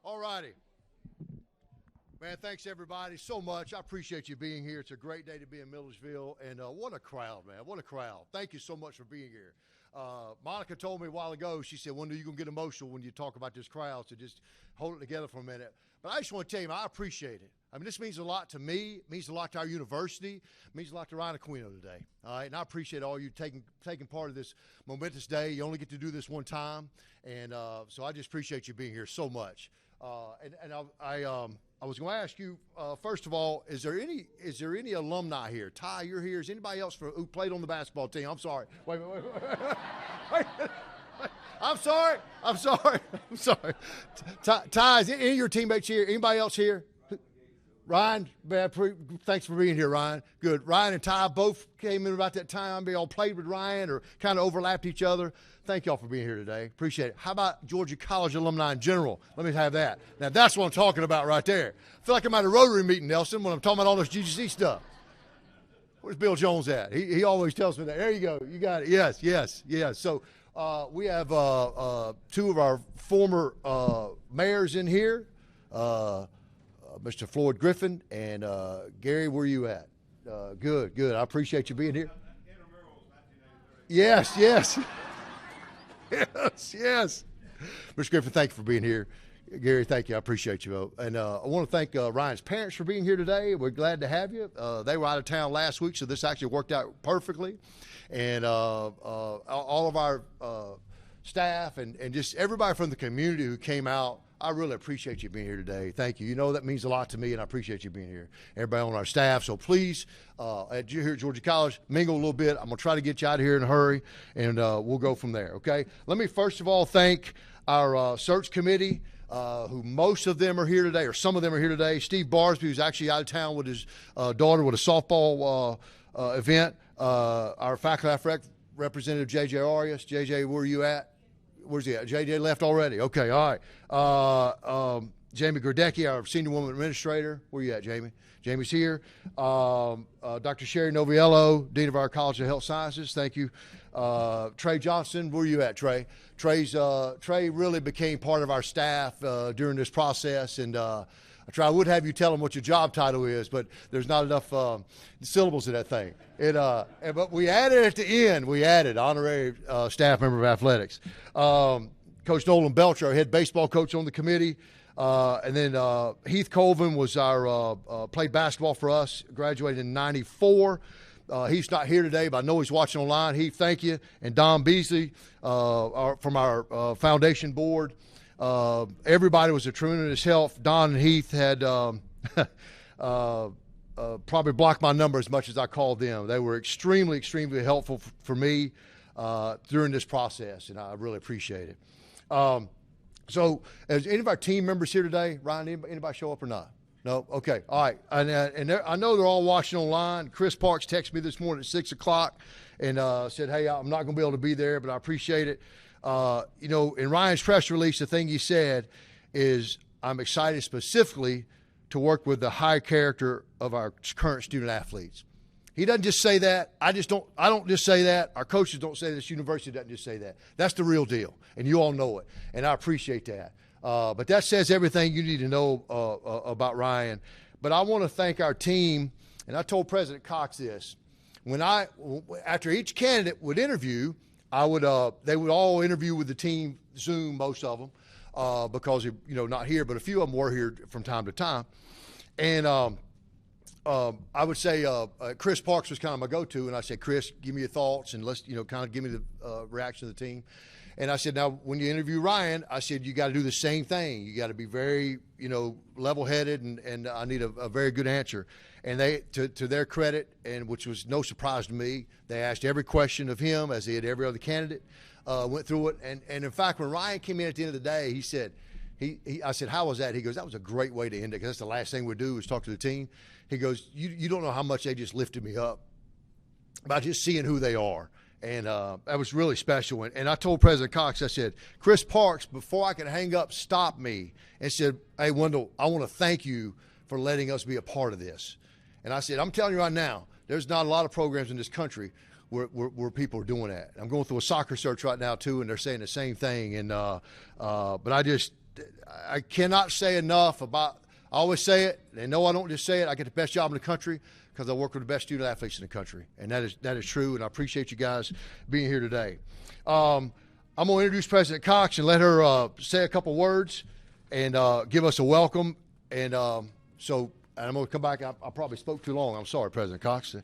All righty. Man, thanks everybody so much. I appreciate you being here. It's a great day to be in Millersville, and what a crowd, man. What a crowd. Thank you so much for being here. Monica told me a while ago, she said, when are you going to get emotional when you talk about this crowd, so just hold it together for a minute. But I just want to tell you, man, I appreciate it. I mean, this means a lot to me. It means a lot to our university. It means a lot to Ryan Aquino today. All right, and I appreciate all you taking part of this momentous day. You only get to do this one time, and so I just appreciate you being here so much. I was going to ask you first of all, is there any alumni here? Ty, you're here. Is anybody else who played on the basketball team? I'm sorry. Wait. I'm sorry. Ty, is any of your teammates here? Anybody else here? Ryan, thanks for being here, Ryan. Good. Ryan and Ty both came in about that time. They all played with Ryan or kind of overlapped each other. Thank y'all for being here today. Appreciate it. How about Georgia College alumni in general? Let me have that. Now, that's what I'm talking about right there. I feel like I'm at a Rotary meeting, Nelson, when I'm talking about all this GCC stuff. Where's Bill Jones at? He always tells me that. There you go. You got it. Yes. So we have two of our former mayors in here, Mr. Floyd Griffin and Gary, where are you at? Good. I appreciate you being here. Yes. Yes. Mr. Griffin, thank you for being here. Gary, thank you. I appreciate you. And I want to thank Ryan's parents for being here today. We're glad to have you. They were out of town last week, so this actually worked out perfectly. And all of our staff and just everybody from the community who came out, I really appreciate you being here today. Thank you. You know that means a lot to me, and I appreciate you being here. Everybody on our staff. So please, here at Georgia College, mingle a little bit. I'm going to try to get you out of here in a hurry, and we'll go from there, okay? Let me first of all thank our search committee, who most of them are here today, or some of them are here today. Steve Barsby, who's actually out of town with his daughter with a softball event. Our faculty representative, J.J. Arias. J.J., where are you at? Where's he at? JJ left already. Okay, all right. Jamie Gerdecki, our senior woman administrator. Where you at, Jamie? Jamie's here. Dr. Sherry Noviello, dean of our College of Health Sciences. Thank you. Trey Johnson, where you at, Trey? Trey really became part of our staff during this process, and I would have you tell him what your job title is, but there's not enough syllables to that thing. But we added at the end, honorary staff member of athletics. Coach Nolan Belcher, our head baseball coach on the committee. And then Heath Colvin was our played basketball for us, graduated in 94. He's not here today, but I know he's watching online. Heath, thank you. And Don Beasley from our foundation board. Everybody was a tremendous help. Don and Heath had probably blocked my number as much as I called them. They were extremely helpful for me during this process, and I really appreciate it. So, is any of our team members here today? Ryan, anybody show up or not? No? Okay. All right. And I know they're all watching online. Chris Parks texted me this morning at 6 o'clock and said, hey, I'm not going to be able to be there, but I appreciate it. In Ryan's press release, the thing he said is, I'm excited specifically to work with the high character of our current student athletes. He doesn't just say that. I don't just say that. Our coaches don't say this. University doesn't just say that. That's the real deal, and you all know it, and I appreciate that. But that says everything you need to know about Ryan. But I want to thank our team, and I told President Cox this. After each candidate would interview, they would all interview with the team, Zoom, most of them, because not here, but a few of them were here from time to time. And I would say Chris Parks was kind of my go-to, and I said, Chris, give me your thoughts, and let's kind of give me the reaction of the team. And I said, now when you interview Ryan, I said you got to do the same thing. You got to be very level-headed, and I need a very good answer. And they, to their credit, and which was no surprise to me, they asked every question of him as they had every other candidate. Went through it, and in fact, when Ryan came in at the end of the day, he said, I said, how was that? He goes, that was a great way to end it, because that's the last thing we do is talk to the team. He goes, you don't know how much they just lifted me up by just seeing who they are. And that was really special. And I told President Cox, I said, Chris Parks, before I could hang up, stopped me and said, hey, Wendell, I want to thank you for letting us be a part of this. And I said, I'm telling you right now, there's not a lot of programs in this country where people are doing that. I'm going through a soccer search right now, too, and they're saying the same thing. And but I cannot say enough about, I always say it, they know I don't just say it, I get the best job in the country because I work with the best student athletes in the country. And that is true, and I appreciate you guys being here today. I'm going to introduce President Cox and let her say a couple words and give us a welcome. And I'm going to come back. I probably spoke too long. I'm sorry, President Cox.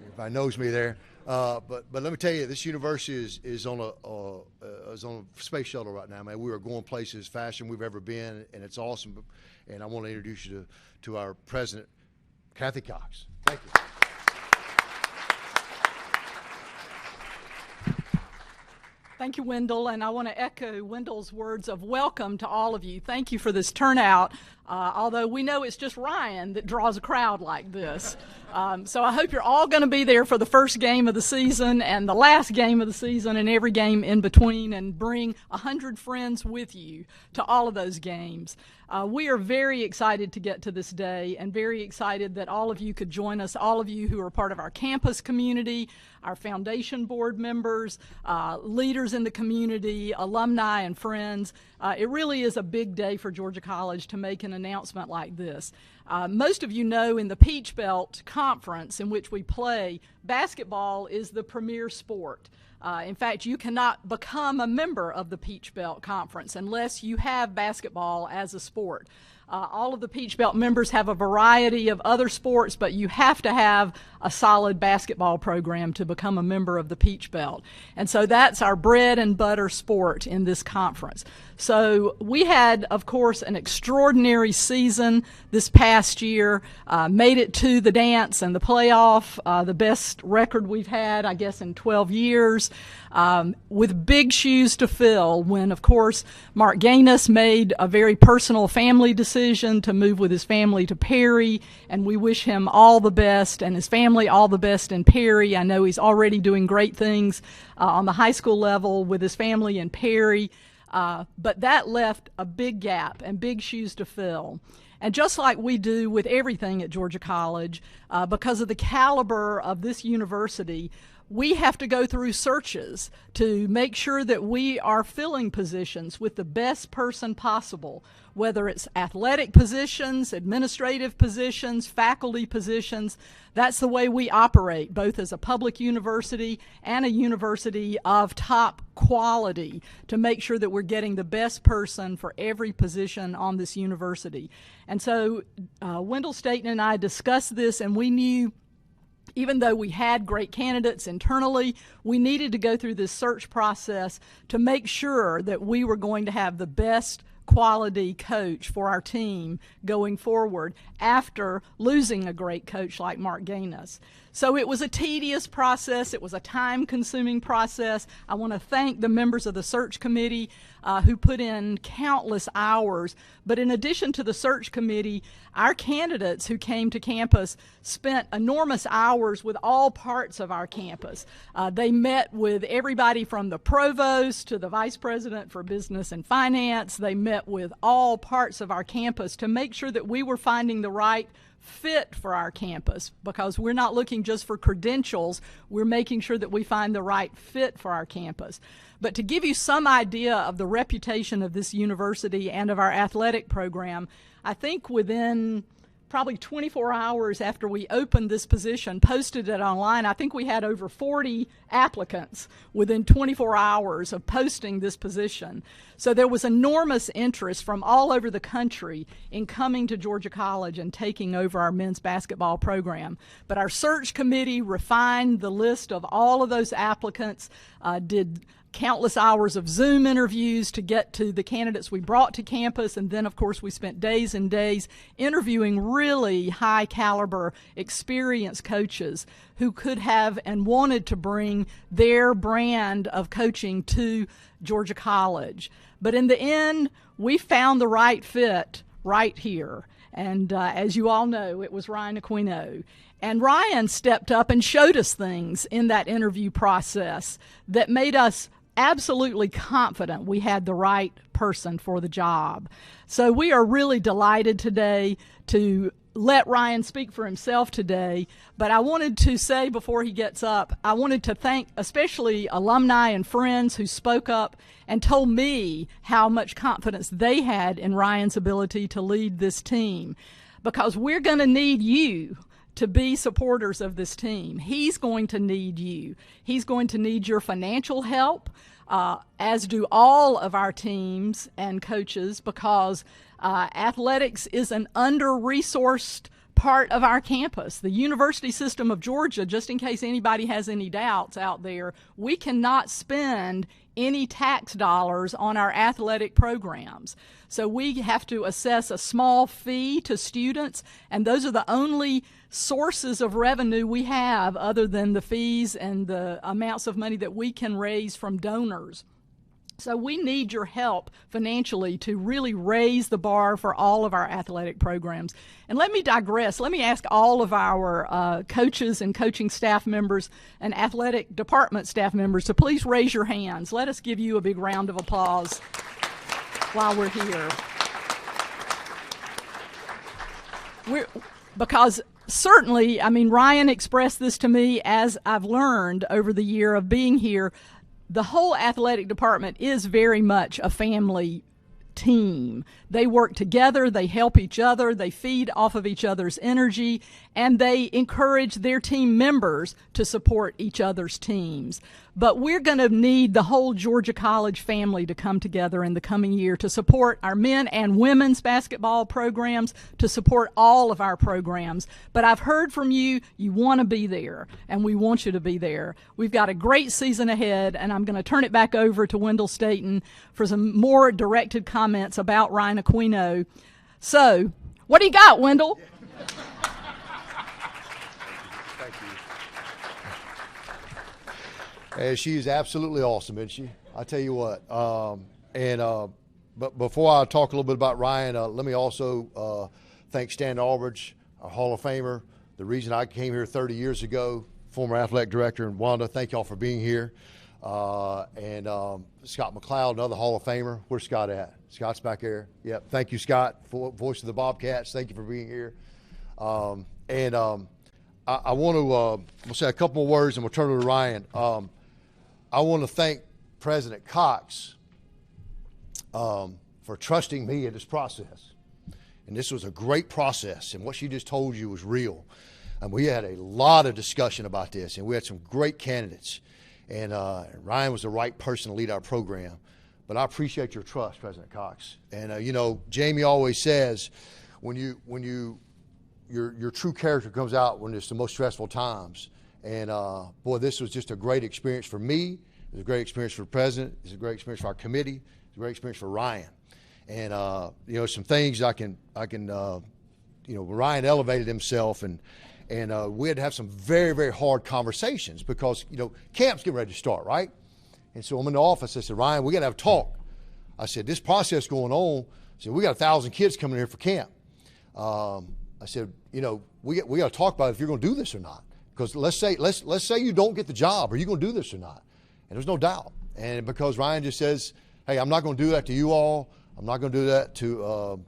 Everybody knows me there. But let me tell you, this university is on a space shuttle right now, man. We are going places faster than we've ever been, and it's awesome. And I want to introduce you to our president, Kathy Cox. Thank you. Thank you, Wendell, and I want to echo Wendell's words of welcome to all of you. Thank you for this turnout, although we know it's just Ryan that draws a crowd like this. So I hope you're all going to be there for the first game of the season and the last game of the season and every game in between, and bring 100 friends with you to all of those games. We are very excited to get to this day and very excited that all of you could join us, all of you who are part of our campus community, our foundation board members, leaders in the community, alumni and friends. It really is a big day for Georgia College to make an announcement like this. Most of you know in the Peach Belt Conference in which we play, basketball is the premier sport. In fact, you cannot become a member of the Peach Belt Conference unless you have basketball as a sport. All of the Peach Belt members have a variety of other sports, but you have to have a solid basketball program to become a member of the Peach Belt. And so that's our bread and butter sport in this conference. So we had, of course, an extraordinary season this past year, made it to the dance and the playoff, the best record we've had, I guess, in 12 years, with big shoes to fill when, of course, Mark Gaines made a very personal family decision to move with his family to Perry, and we wish him all the best and his family all the best in Perry. I know he's already doing great things on the high school level with his family in Perry. But that left a big gap and big shoes to fill. And just like we do with everything at Georgia College, because of the caliber of this university, we have to go through searches to make sure that we are filling positions with the best person possible, whether it's athletic positions, administrative positions, faculty positions. That's the way we operate, both as a public university and a university of top quality, to make sure that we're getting the best person for every position on this university. And so Wendell Staten and I discussed this, and we knew, even though we had great candidates internally, we needed to go through this search process to make sure that we were going to have the best quality coach for our team going forward after losing a great coach like Mark Gaines. So it was a tedious process. It was a time-consuming process. I want to thank the members of the search committee who put in countless hours. But in addition to the search committee, our candidates who came to campus spent enormous hours with all parts of our campus. They met with everybody from the provost to the vice president for business and finance. They met with all parts of our campus to make sure that we were finding the right fit for our campus, because we're not looking just for credentials, we're making sure that we find the right fit for our campus. But to give you some idea of the reputation of this university and of our athletic program, I think within probably 24 hours after we opened this position, posted it online, I think we had over 40 applicants within 24 hours of posting this position. So there was enormous interest from all over the country in coming to Georgia College and taking over our men's basketball program. But our search committee refined the list of all of those applicants, did countless hours of Zoom interviews to get to the candidates we brought to campus, and then of course we spent days and days interviewing really high caliber, experienced coaches who could have and wanted to bring their brand of coaching to Georgia College. But in the end, we found the right fit right here. And as you all know, it was Ryan Aquino. And Ryan stepped up and showed us things in that interview process that made us absolutely confident we had the right person for the job. So we are really delighted today to let Ryan speak for himself today, but I wanted to say before he gets up, I wanted to thank especially alumni and friends who spoke up and told me how much confidence they had in Ryan's ability to lead this team, because we're going to need you to be supporters of this team. He's going to need you. He's going to need your financial help, as do all of our teams and coaches, because athletics is an under-resourced part of our campus. The University System of Georgia, just in case anybody has any doubts out there, we cannot spend any tax dollars on our athletic programs. So we have to assess a small fee to students, and those are the only sources of revenue we have other than the fees and the amounts of money that we can raise from donors. So we need your help financially to really raise the bar for all of our athletic programs. And let me digress. Let me ask all of our coaches and coaching staff members and athletic department staff members to please raise your hands. Let us give you a big round of applause while we're here. Because certainly, I mean, Ryan expressed this to me as I've learned over the year of being here. The whole athletic department is very much a family team. They work together, they help each other, they feed off of each other's energy, and they encourage their team members to support each other's teams. But we're going to need the whole Georgia College family to come together in the coming year to support our men and women's basketball programs, to support all of our programs. But I've heard from you, you want to be there, and we want you to be there. We've got a great season ahead, and I'm going to turn it back over to Wendell Staten for some more directed comments about Ryan Aquino. So, what do you got, Wendell? And she is absolutely awesome, isn't she? I tell you what. But before I talk a little bit about Ryan, let me also thank Stan Albridge, our Hall of Famer. The reason I came here 30 years ago, former athletic director, and Wanda, thank y'all for being here. And Scott McLeod, another Hall of Famer. Where's Scott at? Scott's back there. Yep. Thank you, Scott, voice of the Bobcats. Thank you for being here. I want to say a couple more words, and we'll turn it to Ryan. I want to thank President Cox for trusting me in this process. And this was a great process, and what she just told you was real. And we had a lot of discussion about this, and we had some great candidates. And Ryan was the right person to lead our program. But I appreciate your trust, President Cox. And you know, Jamie always says, your true character comes out when it's the most stressful times. And boy, this was just a great experience for me. It was a great experience for the president. It was a great experience for our committee. It was a great experience for Ryan. And you know, some things I can you know, Ryan elevated himself, and we had to have some very, very hard conversations because, you know, camp's getting ready to start, right? And so I'm in the office. I said, Ryan, we got to have a talk. I said, this process going on. I said, we got 1,000 kids coming here for camp. I said, you know, we got to talk about if you're going to do this or not. Because let's say you don't get the job, are you going to do this or not? And there's no doubt. And because Ryan just says, hey, I'm not going to do that to you all. I'm not going to do that to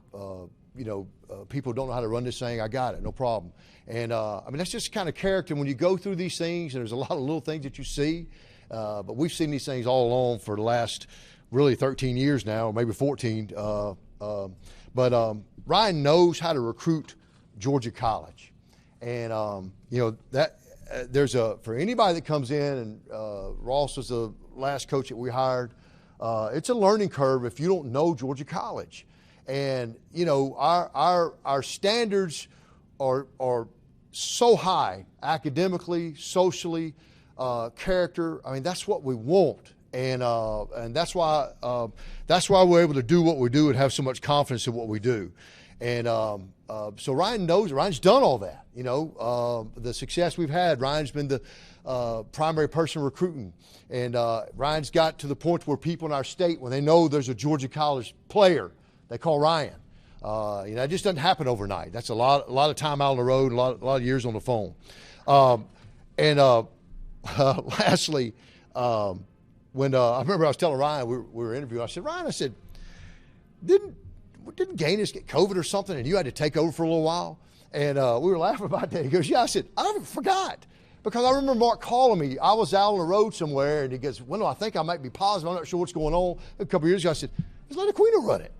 you know, people who don't know how to run this thing. I got it, no problem. And I mean, that's just kind of character when you go through these things, and there's a lot of little things that you see. But we've seen these things all along for the last really 13 years now, or maybe 14. But Ryan knows how to recruit Georgia College. And, you know, that for anybody that comes in, and Ross was the last coach that we hired, it's a learning curve if you don't know Georgia College. And, you know, our standards are so high, academically, socially, character. I mean, that's what we want. And that's why we're able to do what we do and have so much confidence in what we do. And so Ryan knows, Ryan's done all that. You know, the success we've had, Ryan's been the primary person recruiting. And Ryan's got to the point where people in our state, when they know there's a Georgia College player, they call Ryan. You know, it just doesn't happen overnight. That's a lot of time out on the road, a lot of years on the phone. Lastly, when I remember I was telling Ryan, we were interviewing, I said, Ryan, I said, didn't Gaines get COVID or something and you had to take over for a little while? And we were laughing about that. He goes, yeah. I said, I forgot. Because I remember Mark calling me. I was out on the road somewhere, and he goes, well, no, I think I might be positive. I'm not sure what's going on. A couple of years ago, I said, let's let Aquino run it.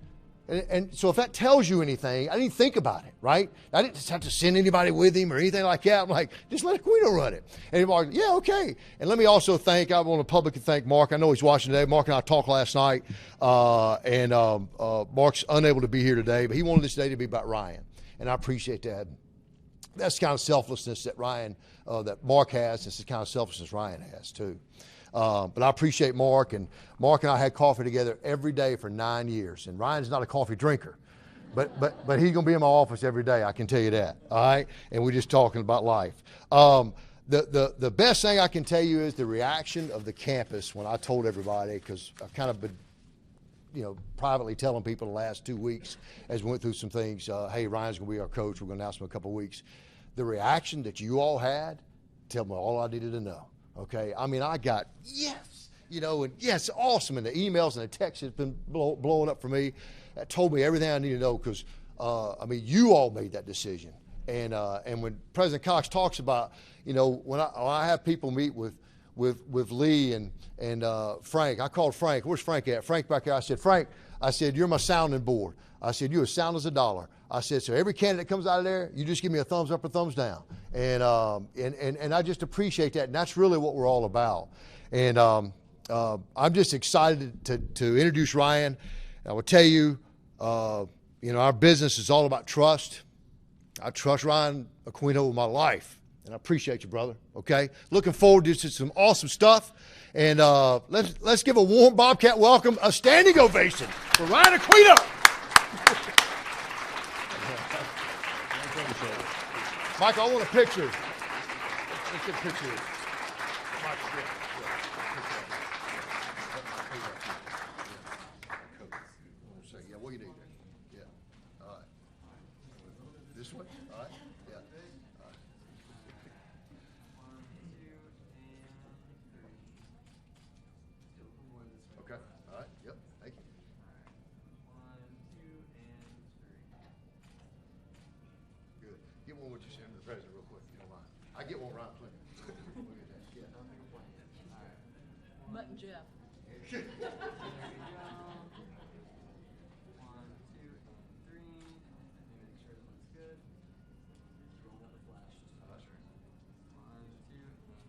And so if that tells you anything, I didn't think about it, right? I didn't just have to send anybody with him or anything like that. I'm like, just let Aquino run it. And he's like, yeah, okay. And let me also I want to publicly thank Mark. I know he's watching today. Mark and I talked last night, and Mark's unable to be here today, but he wanted this day to be about Ryan, and I appreciate that. That's the kind of selflessness that that Mark has. It's the kind of selflessness Ryan has too. But I appreciate Mark, and Mark and I had coffee together every day for 9 years. And Ryan's not a coffee drinker, but he's going to be in my office every day. I can tell you that. All right, and we're just talking about life. The best thing I can tell you is the reaction of the campus when I told everybody, because I've kind of been, privately telling people the last 2 weeks as we went through some things. Hey, Ryan's going to be our coach. We're going to announce him in a couple of weeks. The reaction that you all had, tell me all I needed to know. Okay, I mean, I got yes, and yes, awesome, and the emails and the texts has been blowing up for me. That told me everything I need to know because, you all made that decision. And when President Cox talks about, when I have people meet with Lee and Frank, I called Frank. Where's Frank at? Frank back there. I said, Frank, you're my sounding board. I said, you're as sound as a dollar. I said, so every candidate comes out of there, you just give me a thumbs up or thumbs down. And I just appreciate that. And that's really what we're all about. And I'm just excited to introduce Ryan. I will tell you, our business is all about trust. I trust Ryan Aquino with my life. And I appreciate you, brother. Okay? Looking forward to some awesome stuff. And let's give a warm Bobcat welcome, a standing ovation for Ryan Aquino. Michael, I want a picture. Let's get a picture. Yeah, what do you need there? Yeah. All right. This one? All right. Yeah. All right. Okay. All right. Yep. Thank you. 1, 2, and 3. Good. Get one with you, Sam, to the president real quick, if you don't mind. I get one right plenty. Look at that. Yeah. Mutt and Jeff. 1, 2, and 3. Make sure it looks good. Roll out the flash. 1, 2, and 3.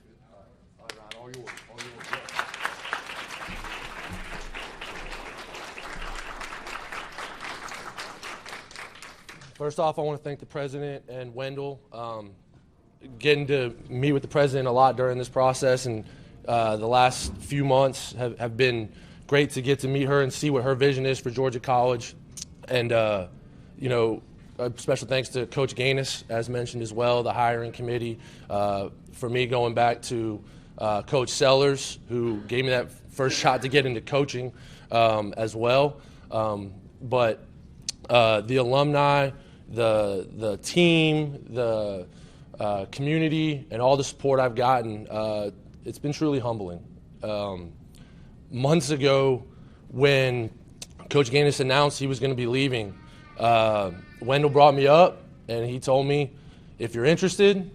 Good. All right, Ryan, all yours. All yours. Yeah. First off, I want to thank the president and Wendell. Getting to meet with the president a lot during this process, and the last few months have been great to get to meet her and see what her vision is for Georgia College. And, a special thanks to Coach Gaines, as mentioned as well, the hiring committee. For me, going back to Coach Sellers, who gave me that first shot to get into coaching as well. But the alumni, the team, the community, and all the support I've gotten, it's been truly humbling. Months ago, when Coach Gaines announced he was going to be leaving, Wendell brought me up, and he told me, if you're interested,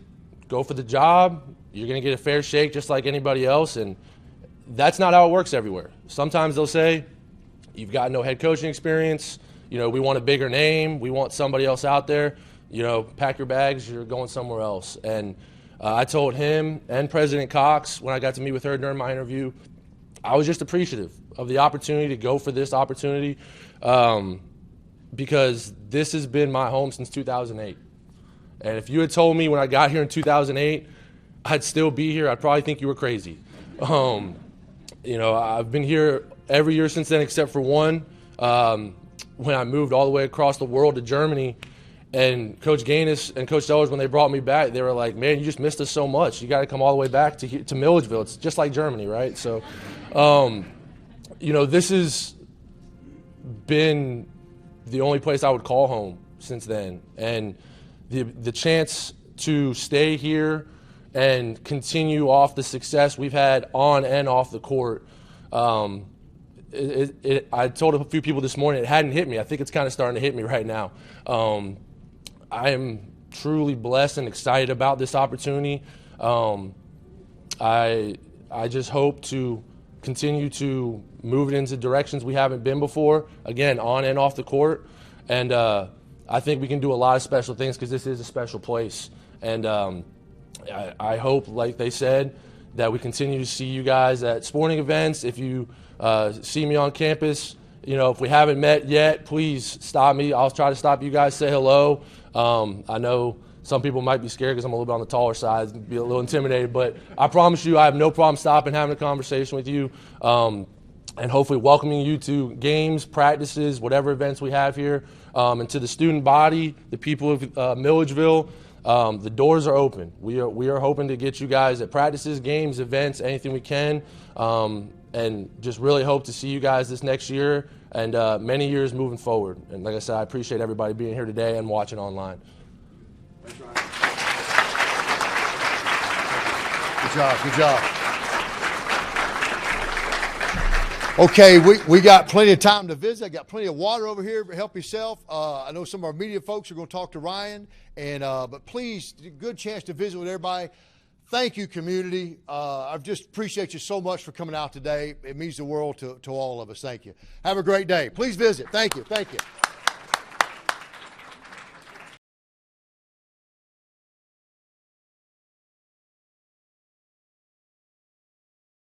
go for the job. You're going to get a fair shake just like anybody else, and that's not how it works everywhere. Sometimes they'll say, you've got no head coaching experience. We want a bigger name. We want somebody else out there. Pack your bags. You're going somewhere else. And I told him and President Cox when I got to meet with her during my interview, I was just appreciative of the opportunity to go for this opportunity because this has been my home since 2008. And if you had told me when I got here in 2008 I'd still be here, I'd probably think you were crazy. I've been here every year since then except for one. When I moved all the way across the world to Germany, and Coach Gaines and Coach Sellers, when they brought me back, they were like, man, you just missed us so much. You got to come all the way back to Milledgeville. It's just like Germany, right? So, this has been the only place I would call home since then. And the chance to stay here and continue off the success we've had on and off the court, I told a few people this morning it hadn't hit me. I think it's kind of starting to hit me right now. I am truly blessed and excited about this opportunity. I just hope to continue to move it into directions we haven't been before, again, on and off the court. And I think we can do a lot of special things because this is a special place. And I hope, like they said, that we continue to see you guys at sporting events. If you see me on campus, if we haven't met yet, please stop me. I'll try to stop you guys, say hello. I know some people might be scared because I'm a little bit on the taller side, be a little intimidated, but I promise you I have no problem stopping, having a conversation with you, and hopefully welcoming you to games, practices, whatever events we have here. And to the student body, the people of Milledgeville, the doors are open. We are hoping to get you guys at practices, games, events, anything we can, and just really hope to see you guys this next year and many years moving forward. And like I said, I appreciate everybody being here today and watching online. Thanks, Ryan. Good job. Good job. Okay, we got plenty of time to visit. I got plenty of water over here. Help yourself. I know some of our media folks are going to talk to Ryan, but please, good chance to visit with everybody. Thank you, community. I just appreciate you so much for coming out today. It means the world to all of us. Thank you. Have a great day. Please visit. Thank you. Thank you.